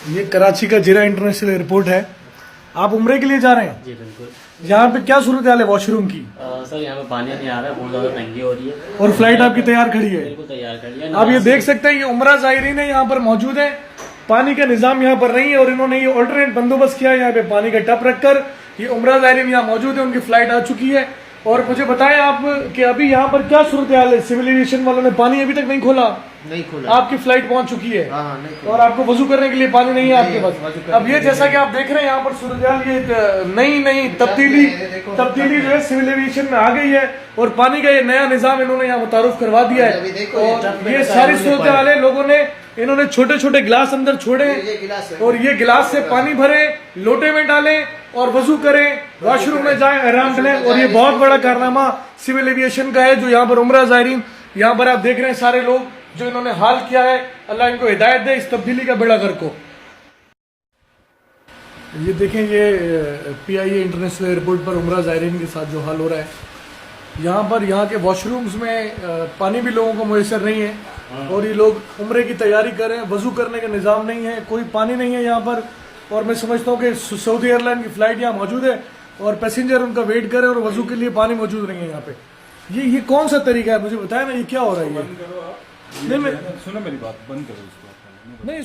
ये कराची का जीरा इंटरनेशनल एयरपोर्ट है। आप उम्रे के लिए जा रहे हैं? जी बिल्कुल। यहाँ पे क्या सूरत हाल है वॉशरूम की? सर यहाँ पे पानी नहीं आ रहा है, बहुत ज़्यादा तंगी हो रही है। और फ्लाइट आपकी तैयार खड़ी है? बिल्कुल तैयार कर लिया। आप ये देख सकते हैं, ये उम्रा ज़ायरीन है यहाँ पर मौजूद है। पानी का निज़ाम यहाँ पर नहीं है और इन्होंने ये ऑल्टरनेट बंदोबस्त किया है यहाँ पे पानी का टप रखकर। ये उम्रा ज़ायरीन यहाँ मौजूद है, उनकी फ्लाइट आ चुकी है। और मुझे बताएं आप कि अभी यहाँ पर क्या सूरत हाल है? सिविल एविएशन वालों ने पानी अभी तक नहीं खोला। नहीं खोला। आपकी फ्लाइट पहुंच चुकी है। हाँ, नहीं खोला। और आपको वजू करने के लिए पानी नहीं है आपके पास। अब ये जैसा कि आप देख रहे हैं यहाँ पर सूरत हाल, ये नई तब्दीली जो है सिविल एविएशन में आ गई है और पानी का ये नया निजाम इन्होंने यहाँ मुतारुफ करवा दिया है। और ये सारी सूरत हाल है, लोगों ने इन्होंने छोटे छोटे गिलास अंदर छोड़े और ये गिलास से पानी भरे, लोटे में डालें और वजू करें, वॉशरूम में जाएं, आराम करें। और ये बहुत बड़ा कारनामा सिविल एविएशन का है जो यहाँ पर उम्रा ज़ायरीन, यहाँ पर आप देख रहे हैं सारे लोग जो इन्होंने हाल किया है। अल्लाह इनको हिदायत दे इस तब्दीली का बेड़ा गर्क को। ये देखें, ये PIA इंटरनेशनल एयरपोर्ट पर उम्रा ज़ायरीन के साथ जो हाल हो रहा है, यहाँ पर यहाँ के वॉशरूम्स में पानी भी लोगों को मुयसर नहीं है और ये लोग उम्रे की तैयारी कर रहे हैं। वजू करने का निज़ाम नहीं है, कोई पानी नहीं है यहाँ पर। और मैं समझता हूँ कि सऊदी एयरलाइन की फ़्लाइट यहाँ मौजूद है और पैसेंजर उनका वेट कर रहे हैं और वजू के लिए पानी मौजूद नहीं है यहाँ पे। ये कौन सा तरीका है? मुझे बताया ना, ये क्या हो रहा है? ये नहीं, मैं सुनो मेरी बात, बंद करो इसको। नहीं